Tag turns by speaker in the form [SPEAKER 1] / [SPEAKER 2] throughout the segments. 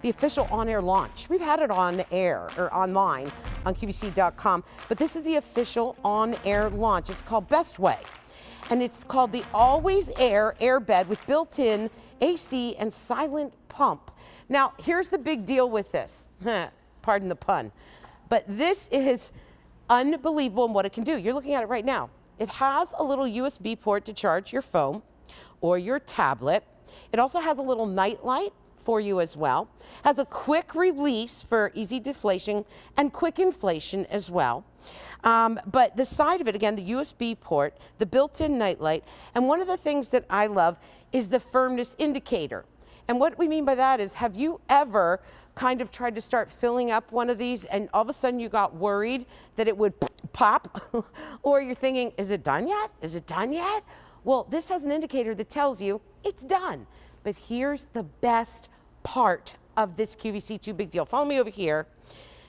[SPEAKER 1] the official on-air launch. We've had it on air or online on QVC.com, but this is the official on-air launch. It's called Bestway, and it's called the AlwayzAire airbed with built-in AC and silent pump. Now, here's the big deal with this. Pardon the pun, but this is unbelievable in what it can do. You're looking at it right now. It has a little USB port to charge your phone or your tablet. It also has a little night light for you as well. Has a quick release for easy deflation and quick inflation as well. But the side of it, again, the USB port, the built-in night light, and one of the things that I love is the firmness indicator. And what we mean by that is, have you ever kind of tried to start filling up one of these and all of a sudden you got worried that it would pop? Or you're thinking, is it done yet? Is it done yet? Well, this has an indicator that tells you it's done. But here's the best part of this QVC 2 big deal. Follow me over here,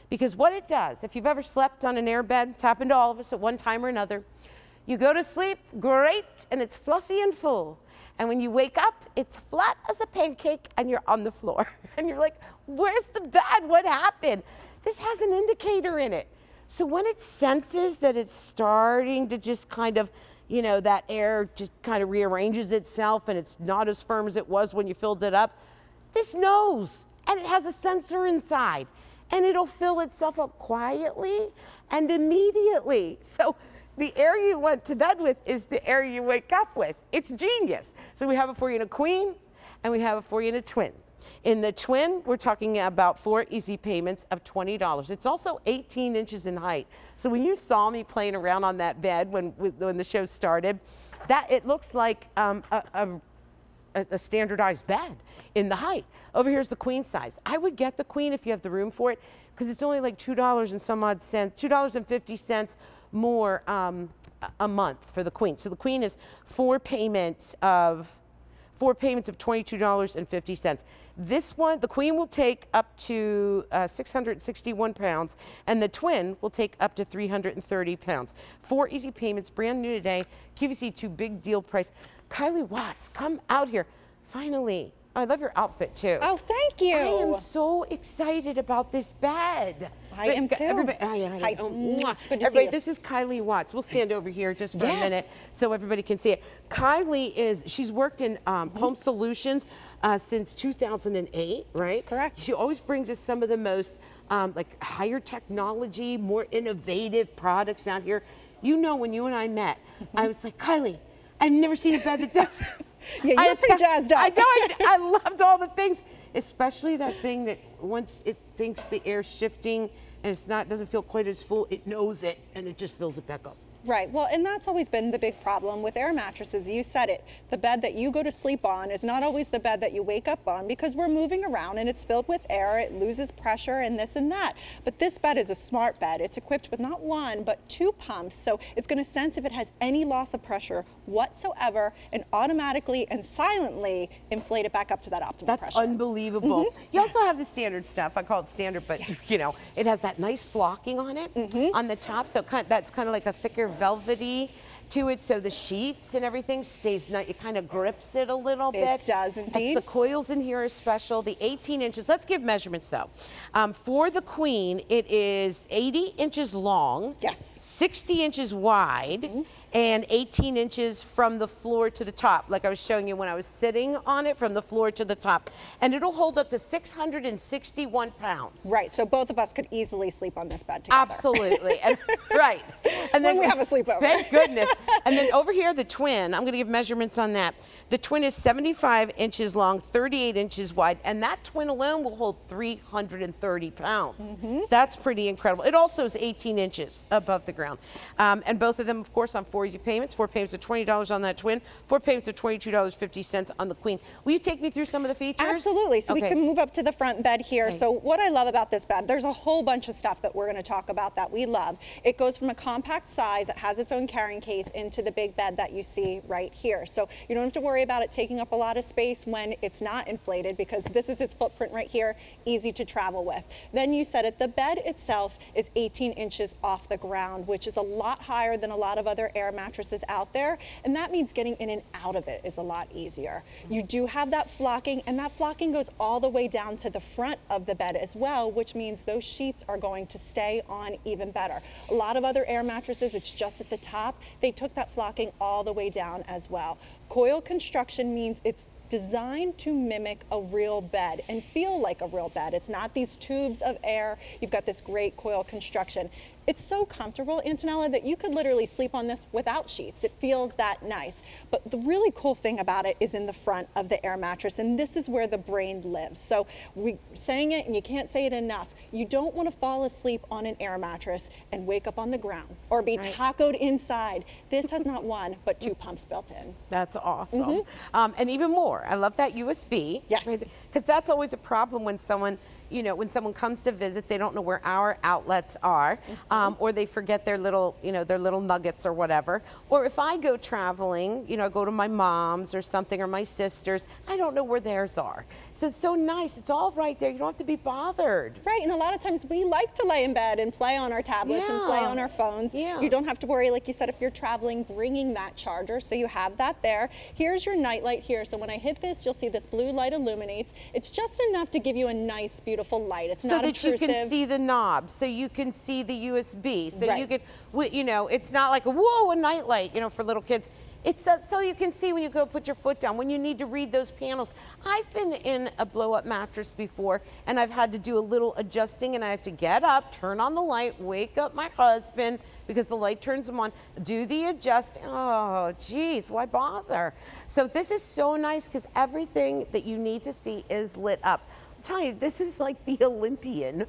[SPEAKER 1] because what it does, if you've ever slept on an airbed, it's happened to all of us at one time or another, you go to sleep, great, and it's fluffy and full. And when you wake up, it's flat as a pancake and you're on the floor. And you're like, where's the bed? What happened? This has an indicator in it. So when it senses that it's starting to just kind of, you know, that air just kind of rearranges itself and it's not as firm as it was when you filled it up, this knows, and it has a sensor inside, and it'll fill itself up quietly and immediately. So the air you went to bed with is the air you wake up with. It's genius. So we have it for you in a queen, and we have it for you in a twin. In the twin, we're talking about 4 easy payments of $20. It's also 18 inches in height. So when you saw me playing around on that bed when the show started, that it looks like a standardized bed in the height. Over here's the queen size. I would get the queen if you have the room for it, because it's only like $2 and some odd cents, $2.50 more a month for the queen. So the queen is 4 payments of $22.50. This one, the queen will take up to 661 pounds, and the twin will take up to 330 pounds. 4 easy payments, brand new today. QVC 2 big deal price. Kylie Watts, come out here. Finally. I love your outfit too.
[SPEAKER 2] Oh, thank you.
[SPEAKER 1] I am so excited about this bed.
[SPEAKER 2] I am too.
[SPEAKER 1] Everybody,
[SPEAKER 2] Hi.
[SPEAKER 1] everybody, this is Kylie Watts. We'll stand over here just for a minute so everybody can see it. Kylie she's worked in home solutions since 2008, right?
[SPEAKER 2] That's correct.
[SPEAKER 1] She always brings us some of the most like higher technology, more innovative products out here. You know, when you and I met, I was like, Kylie, I've never seen a bed that does
[SPEAKER 2] Yeah, you're pretty jazzed up.
[SPEAKER 1] I know, I loved all the things, especially that thing that once it thinks the air's shifting and it's not, doesn't feel quite as full, it knows it and it just fills it back up.
[SPEAKER 2] Right, well, and that's always been the big problem with air mattresses. You said it, the bed that you go to sleep on is not always the bed that you wake up on, because we're moving around and it's filled with air, it loses pressure and this and that. But this bed is a smart bed. It's equipped with not 1, but 2 pumps, so it's gonna sense if it has any loss of pressure whatsoever and automatically and silently inflate it back up to that optimal pressure.
[SPEAKER 1] That's unbelievable. You also have the standard stuff. I call it standard, but you know, it has that nice flocking on it on the top, so that's kind of like a thicker velvety to it, so the sheets and everything stays nice. It kind of grips it a little bit.
[SPEAKER 2] It does indeed.
[SPEAKER 1] The coils in here are special. The 18 inches, let's give measurements though. For the queen, it is 80 inches long, 60 inches wide, and 18 inches from the floor to the top, like I was showing you when I was sitting on it, from the floor to the top. And it'll hold up to 661 pounds.
[SPEAKER 2] Right, so both of us could easily sleep on this bed together.
[SPEAKER 1] Absolutely, and, right. And then
[SPEAKER 2] when we have a sleepover.
[SPEAKER 1] Thank goodness. And then over here, the twin, I'm going to give measurements on that. The twin is 75 inches long, 38 inches wide, and that twin alone will hold 330 pounds. That's pretty incredible. It also is 18 inches above the ground. And both of them, of course, on 4 easy payments. 4 payments of $20 on that twin, 4 payments of $22.50 on the queen. Will you take me through some of the features?
[SPEAKER 2] Absolutely. So we can move up to the front bed here. So what I love about this bed, there's a whole bunch of stuff that we're going to talk about that we love. It goes from a compact size that has its own carrying case into the big bed that you see right here. So you don't have to worry about it taking up a lot of space when it's not inflated, because this is its footprint right here, easy to travel with. Then you said it, the bed itself is 18 inches off the ground, which is a lot higher than a lot of other air mattresses out there, and that means getting in and out of it is a lot easier. You do have that flocking, and that flocking goes all the way down to the front of the bed as well, which means those sheets are going to stay on even better. A lot of other air mattresses, it's just at the top. They took that flocking all the way down as well. Coil construction means it's designed to mimic a real bed and feel like a real bed. It's not these tubes of air. You've got this great coil construction. It's so comfortable, Antonella, that you could literally sleep on this without sheets. It feels that nice. But the really cool thing about it is in the front of the air mattress, and this is where the brain lives. So we're saying it, and you can't say it enough. You don't want to fall asleep on an air mattress and wake up on the ground or be tacoed inside. This has not one, but 2 pumps built in.
[SPEAKER 1] That's awesome. And even more, I love that USB.
[SPEAKER 2] Yes.
[SPEAKER 1] Because that's always a problem when someone, you know, when someone comes to visit, they don't know where our outlets are, or they forget their little, you know, their little nuggets or whatever. Or if I go traveling, you know, go to my mom's or something, or my sister's, I don't know where theirs are. So it's so nice. It's all right there. You don't have to be bothered.
[SPEAKER 2] Right, and a lot of times we like to lay in bed and play on our tablets and play on our phones. You don't have to worry, like you said, if you're traveling, bringing that charger, so you have that there. Here's your night light here. So when I hit this, you'll see this blue light illuminates. It's just enough to give you a nice, beautiful light. It's not intrusive.
[SPEAKER 1] So that you can see the knob, so you can see the USB, so you could, you know, it's not like, whoa, a night light, you know, for little kids. It's so you can see when you go put your foot down, when you need to read those panels. I've been in a blow-up mattress before, and I've had to do a little adjusting, and I have to get up, turn on the light, wake up my husband, because the light turns them on, do the adjusting. Oh, geez, why bother? So this is so nice, because everything that you need to see is lit up. I'm telling you, this is like the Olympian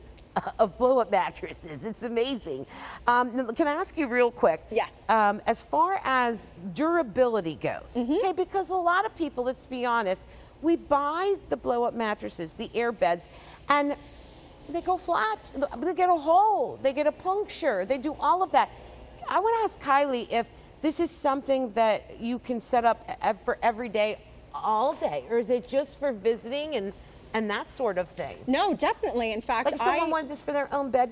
[SPEAKER 1] of blow-up mattresses. It's amazing. Can I ask you real quick?
[SPEAKER 2] Yes.
[SPEAKER 1] As far as durability goes, okay, because a lot of people, let's be honest, we buy the blow-up mattresses, the air beds, and they go flat. They get a hole, they get a puncture, they do all of that. I want to ask Kylie if this is something that you can set up for every day, all day, or is it just for visiting and that sort of thing?
[SPEAKER 2] No, definitely. In fact,
[SPEAKER 1] like someone wanted this for their own bed?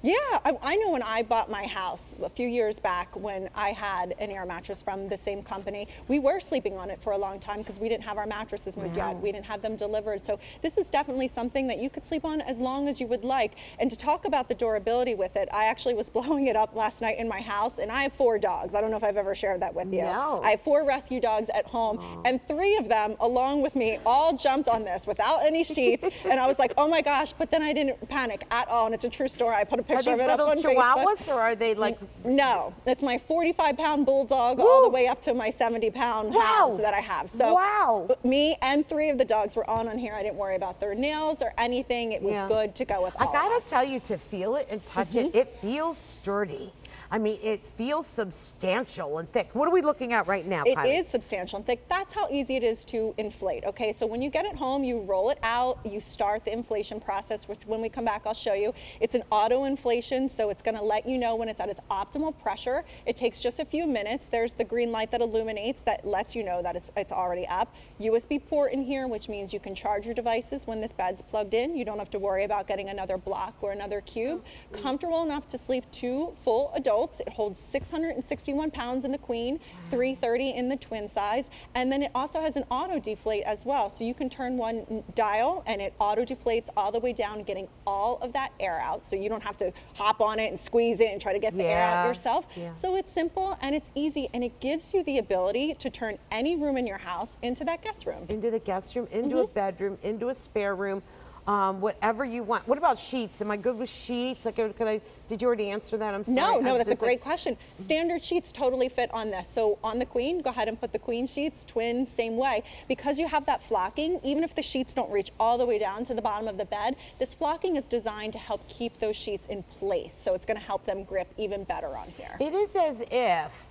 [SPEAKER 2] Yeah, I know when I bought my house a few years back, when I had an air mattress from the same company, we were sleeping on it for a long time because we didn't have our mattresses moved yet. We didn't have them delivered. So this is definitely something that you could sleep on as long as you would like. And to talk about the durability with it, I actually was blowing it up last night in my house, and I have 4 dogs. I don't know if I've ever shared that with you.
[SPEAKER 1] No.
[SPEAKER 2] I have 4 rescue dogs at home, and 3 of them, along with me, all jumped on this without any sheets. And I was like, oh my gosh, but then I didn't panic at all. And it's a true story. I put a picture of it up on Facebook.
[SPEAKER 1] Are these little chihuahuas, or are they like?
[SPEAKER 2] No, it's my 45-pound bulldog all the way up to my 70-pound hounds that I have. So me and 3 of the dogs were on here. I didn't worry about their nails or anything. It was good to go with all
[SPEAKER 1] I gotta tell you, to feel it and touch it, it feels sturdy. I mean, it feels substantial and thick. What are we looking at right now, Kylie?
[SPEAKER 2] It is substantial and thick. That's how easy it is to inflate, okay? So when you get it home, you roll it out, you start the inflation process, which when we come back, I'll show you. It's an auto inflation, so it's gonna let you know when it's at its optimal pressure. It takes just a few minutes. There's the green light that illuminates, that lets you know that it's already up. USB port in here, which means you can charge your devices when this bed's plugged in. You don't have to worry about getting another block or another cube. Comfortable enough to sleep 2 full adults. It holds 661 pounds in the queen, 330 in the twin size, and then it also has an auto deflate as well. So you can turn one dial and it auto deflates all the way down, getting all of that air out. So you don't have to hop on it and squeeze it and try to get the air out yourself. So it's simple and it's easy, and it gives you the ability to turn any room in your house into that guest room.
[SPEAKER 1] Into the guest room, into a bedroom, into a spare room. Whatever you want. What about sheets? Am I good with sheets? Like, did you already answer that? I'm sorry.
[SPEAKER 2] No, that's a great question. Standard sheets totally fit on this. So on the queen, go ahead and put the queen sheets. Twin, same way. Because you have that flocking, even if the sheets don't reach all the way down to the bottom of the bed, this flocking is designed to help keep those sheets in place. So it's going to help them grip even better on here.
[SPEAKER 1] It is as if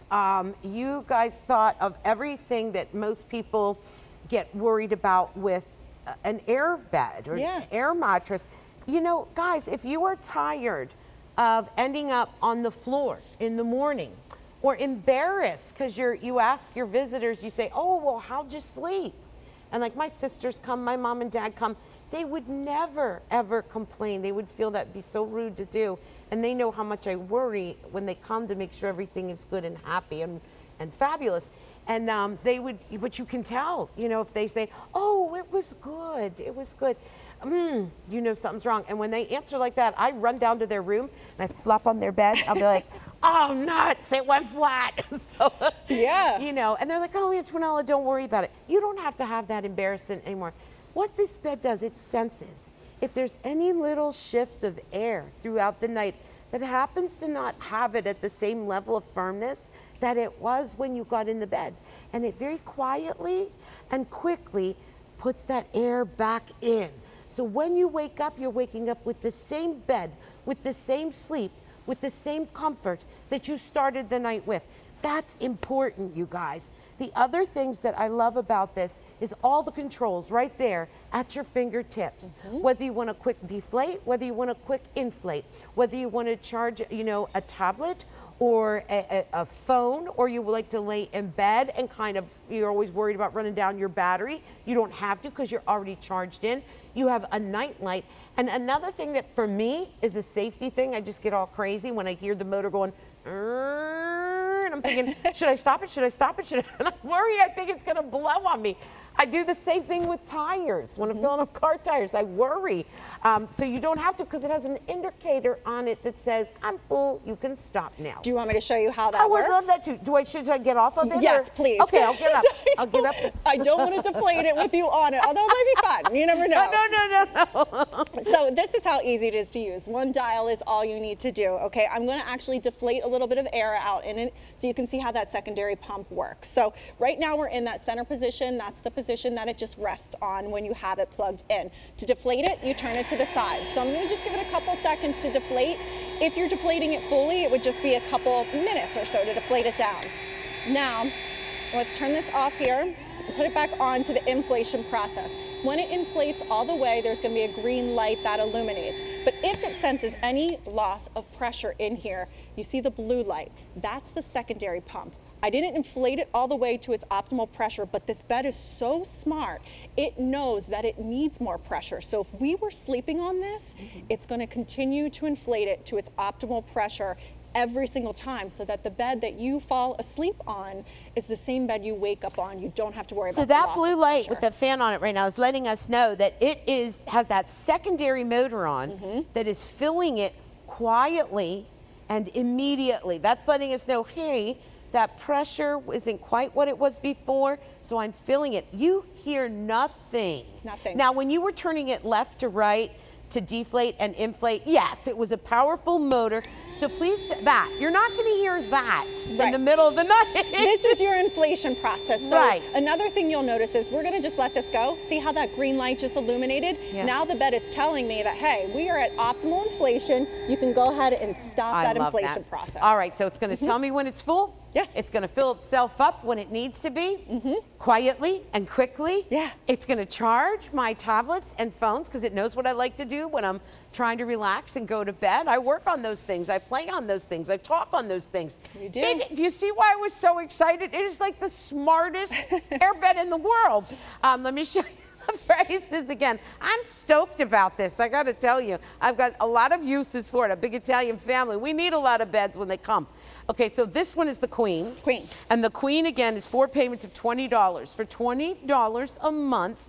[SPEAKER 1] you guys thought of everything that most people get worried about with an air bed or an air mattress. You know, guys, if you are tired of ending up on the floor in the morning, or embarrassed because you ask your visitors, you say, oh, well, how'd you sleep? And like my sisters come, my mom and dad come, they would never, ever complain. They would feel that'd be so rude to do. And they know how much I worry when they come to make sure everything is good and happy and fabulous. And they would, but you can tell, you know, if they say, oh, it was good, it was good. You know something's wrong. And when they answer like that, I run down to their room and I flop on their bed. I'll be like, oh, nuts, it went flat. So,
[SPEAKER 2] yeah.
[SPEAKER 1] You know, and they're like, oh, Antonella, don't worry about it. You don't have to have that embarrassment anymore. What this bed does, it senses if there's any little shift of air throughout the night that happens to not have it at the same level of firmness that it was when you got in the bed. And it very quietly and quickly puts that air back in. So when you wake up, you're waking up with the same bed, with the same sleep, with the same comfort that you started the night with. That's important, you guys. The other things that I love about this is all the controls right there at your fingertips. Whether you want to quick deflate, whether you want to quick inflate, whether you want to charge, you know, a tablet or a phone, or you would like to lay in bed and kind of, you're always worried about running down your battery. You don't have to because you're already charged in. You have a night light. And another thing that for me is a safety thing, I just get all crazy when I hear the motor going, and I'm thinking, should I stop it? Should I stop it? And I'm worried, I think it's gonna blow on me. I do the same thing with tires. When I'm filling up car tires, I worry. So you don't have to, because it has an indicator on it that says, I'm full, you can stop now.
[SPEAKER 2] Do you want me to show you how that works?
[SPEAKER 1] I would love that too. Should I get off of it?
[SPEAKER 2] Yes, please.
[SPEAKER 1] Okay, I'll get up. I'll get up.
[SPEAKER 2] I don't want to deflate it with you on it, although it might be fun. You never know.
[SPEAKER 1] No.
[SPEAKER 2] So this is how easy it is to use. One dial is all you need to do. Okay, I'm going to actually deflate a little bit of air out in it so you can see how that secondary pump works. So right now we're in that center position. That's the position that it just rests on when you have it plugged in. To deflate it, you turn it to the side. So I'm going to just give it a couple seconds to deflate. If you're deflating it fully, it would just be a couple minutes or so to deflate it down. Now, let's turn this off here and put it back on to the inflation process. When it inflates all the way, there's going to be a green light that illuminates. But if it senses any loss of pressure in here, you see the blue light. That's the secondary pump. I didn't inflate it all the way to its optimal pressure, but this bed is so smart. It knows that it needs more pressure. So if we were sleeping on this, it's going to continue to inflate it to its optimal pressure every single time, so that the bed that you fall asleep on is the same bed you wake up on. You don't have to worry about the loss of pressure. So that blue light
[SPEAKER 1] with the fan on it right now is letting us know that it has that secondary motor on that is filling it quietly and immediately. That's letting us know, hey, that pressure isn't quite what it was before, so I'm filling it. You hear nothing.
[SPEAKER 2] Nothing.
[SPEAKER 1] Now, when you were turning it left to right to deflate and inflate, yes, it was a powerful motor. So please, you're not going to hear that in the middle of the night.
[SPEAKER 2] This is your inflation process. So another thing you'll notice is we're going to just let this go. See how that green light just illuminated? Yeah. Now the bed is telling me that, hey, we are at optimal inflation. You can go ahead and stop that inflation process.
[SPEAKER 1] All right, so it's going to tell me when it's full.
[SPEAKER 2] Yes.
[SPEAKER 1] It's going to fill itself up when it needs to be, quietly and quickly.
[SPEAKER 2] Yeah.
[SPEAKER 1] It's going to charge my tablets and phones because it knows what I like to do when I'm trying to relax and go to bed. I work on those things. I play on those things. I talk on those things.
[SPEAKER 2] You do.
[SPEAKER 1] Do you see why I was so excited? It is like the smartest airbed in the world. Let me show you the prices again. I'm stoked about this. I got to tell you, I've got a lot of uses for it. A big Italian family. We need a lot of beds when they come. Okay, so this one is the Queen.
[SPEAKER 2] Queen.
[SPEAKER 1] And the Queen, again, is 4 payments of $20. For $20 a month,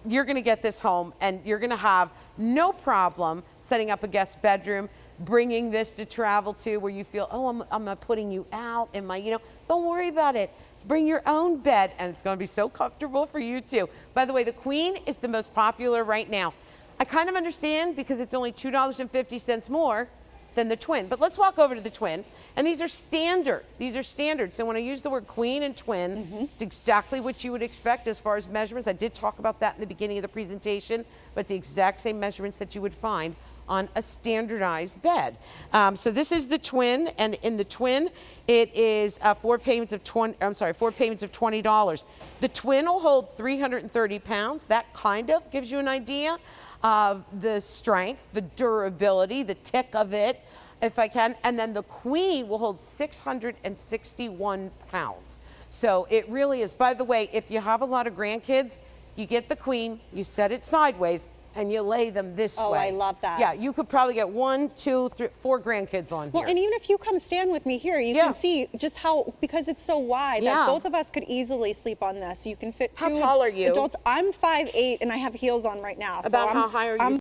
[SPEAKER 1] you're going to get this home, and you're going to have no problem setting up a guest bedroom, bringing this to travel to where you feel, oh, I'm not putting you out. Don't worry about it. Bring your own bed, and it's going to be so comfortable for you, too. By the way, the Queen is the most popular right now. I kind of understand because it's only $2.50 more than the Twin. But let's walk over to the Twin. And these are standard. These are standard. So when I use the word Queen and Twin, it's exactly what you would expect as far as measurements. I did talk about that in the beginning of the presentation, but it's the exact same measurements that you would find on a standardized bed. So this is the Twin, and in the Twin, it is 4 payments of $20. The Twin will hold 330 pounds. That kind of gives you an idea of the strength, the durability, the tick of it, if I can. And then the Queen will hold 661 pounds. So it really is. By the way, if you have a lot of grandkids, You get the queen, you set it sideways, and you lay them this way.
[SPEAKER 2] Oh, I love that.
[SPEAKER 1] Yeah, you could probably get 1, 2, 3, 4 grandkids on
[SPEAKER 2] Well,
[SPEAKER 1] here.
[SPEAKER 2] and even if you come stand with me here, you can see just how, because it's so wide, that both of us could easily sleep on this. You can fit
[SPEAKER 1] How
[SPEAKER 2] two
[SPEAKER 1] tall are you?
[SPEAKER 2] adults. I'm 5'8", and I have heels on right now.
[SPEAKER 1] About
[SPEAKER 2] so
[SPEAKER 1] how high are you?
[SPEAKER 2] I'm